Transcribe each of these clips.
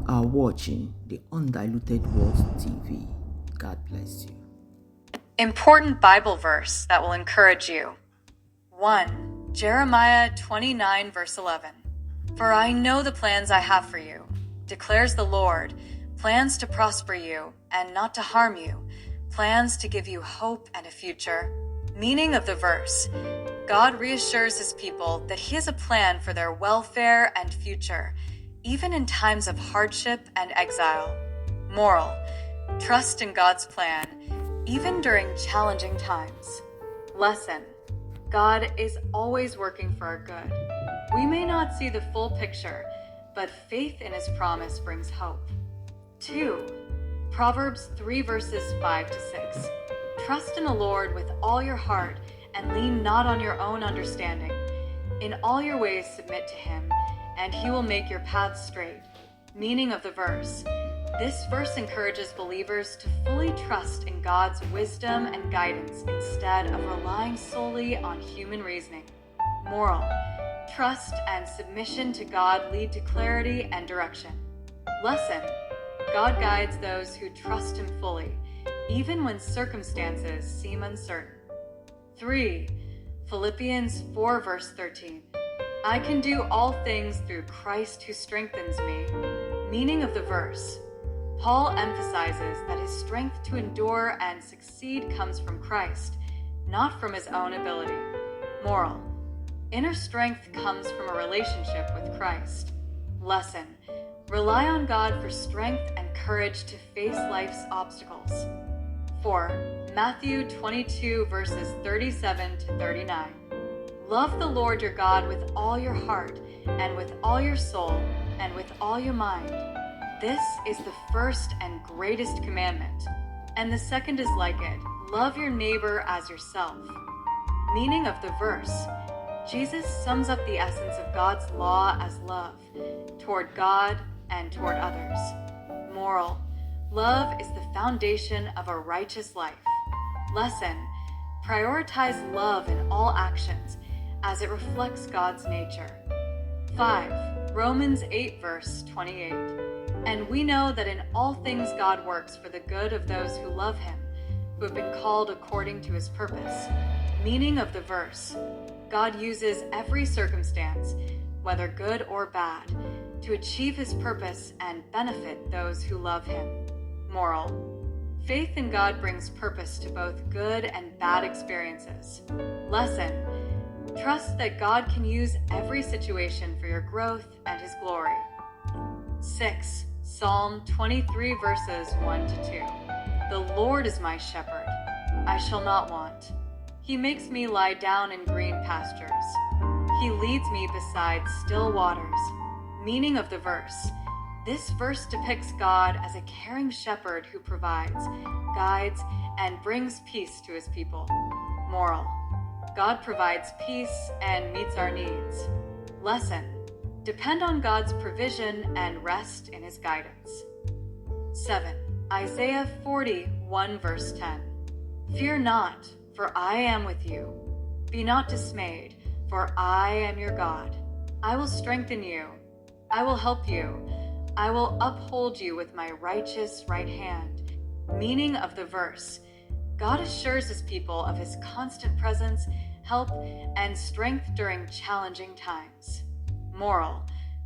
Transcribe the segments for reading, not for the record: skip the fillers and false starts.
are watching the Undiluted World TV. God bless you. Important Bible verse that will encourage you. 1. Jeremiah 29, verse 11. For I know the plans I have for you, declares the Lord, plans to prosper you and not to harm you, plans to give you hope and a future. Meaning of the verse: God reassures his people that he has a plan for their welfare and future, even in times of hardship and exile. Moral: trust in God's plan, even during challenging times. Lesson: God is always working for our good. We may not see the full picture, but faith in his promise brings hope. 2. Proverbs 3 verses 5 to 6. Trust in the Lord with all your heart and lean not on your own understanding. In all your ways submit to him, and he will make your paths straight. Meaning of the verse: this verse encourages believers to fully trust in God's wisdom and guidance instead of relying solely on human reasoning. Moral: trust and submission to God lead to clarity and direction. Lesson: God guides those who trust him fully, even when circumstances seem uncertain. 3. Philippians 4 verse 13. I can do all things through Christ who strengthens me. Meaning of the verse: Paul emphasizes that his strength to endure and succeed comes from Christ, not from his own ability. Moral: inner strength comes from a relationship with Christ. Lesson: rely on God for strength and courage to face life's obstacles. 4. Matthew 22 verses 37 to 39. Love the Lord your God with all your heart, and with all your soul, and with all your mind. This is the first and greatest commandment, and the second is like it: love your neighbor as yourself. Meaning of the verse: Jesus sums up the essence of God's law as love, toward God and toward others. Moral: love is the foundation of a righteous life. Lesson: prioritize love in all actions, as it reflects God's nature. 5. Romans 8 verse 28. And we know that in all things God works for the good of those who love him, who have been called according to his purpose. Meaning of the verse: God uses every circumstance, whether good or bad, to achieve his purpose and benefit those who love him. Moral: faith in God brings purpose to both good and bad experiences. Lesson: trust that God can use every situation for your growth and his glory. 6. Psalm 23 verses 1 to 2. The Lord is my shepherd, I shall not want. He makes me lie down in green pastures. He leads me beside still waters. Meaning of the verse: this verse depicts God as a caring shepherd who provides, guides, and brings peace to his people. Moral: God provides peace and meets our needs. Lesson: depend on God's provision and rest in his guidance. 7. Isaiah 41 verse 10. Fear not, for I am with you. Be not dismayed, for I am your God. I will strengthen you. I will help you. I will uphold you with my righteous right hand. Meaning of the verse: God assures his people of his constant presence, help, and strength during challenging times. Moral: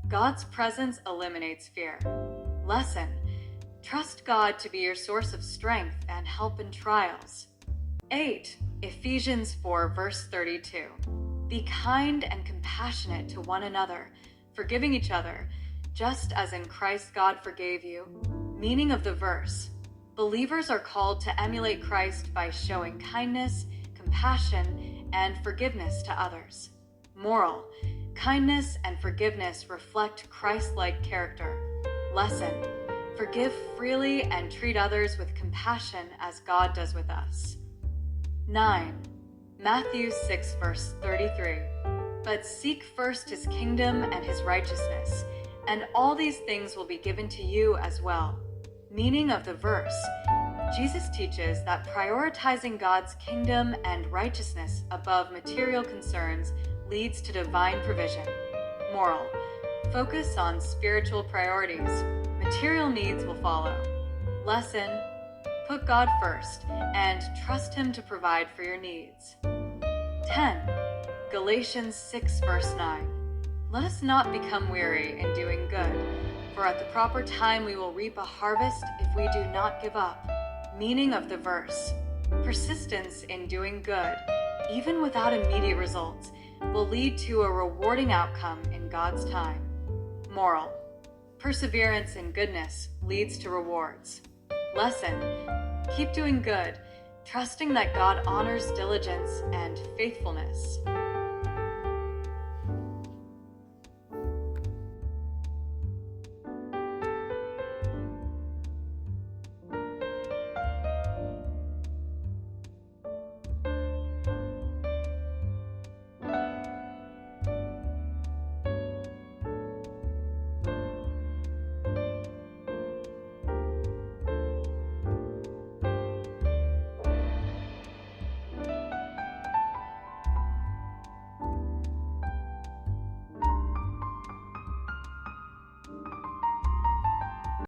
God's presence eliminates fear. Lesson: trust God to be your source of strength and help in trials. 8. Ephesians 4 verse 32. Be kind and compassionate to one another, forgiving each other, just as in Christ God forgave you. Meaning of the verse: believers are called to emulate Christ by showing kindness, compassion, and forgiveness to others. Moral: kindness and forgiveness reflect Christ-like character. Lesson: forgive freely and treat others with compassion as God does with us. 9. Matthew 6 verse 33. But seek first his kingdom and his righteousness, and all these things will be given to you as well. Meaning of the verse: Jesus teaches that prioritizing God's kingdom and righteousness above material concerns leads to divine provision. Moral: focus on spiritual priorities. Material needs will follow. Lesson: put God first and trust Him to provide for your needs. 10. Galatians 6 verse 9. Let us not become weary in doing good, for at the proper time we will reap a harvest if we do not give up. Meaning of the verse: persistence in doing good, even without immediate results, will lead to a rewarding outcome in God's time. Moral: perseverance in goodness leads to rewards. Lesson: keep doing good, trusting that God honors diligence and faithfulness.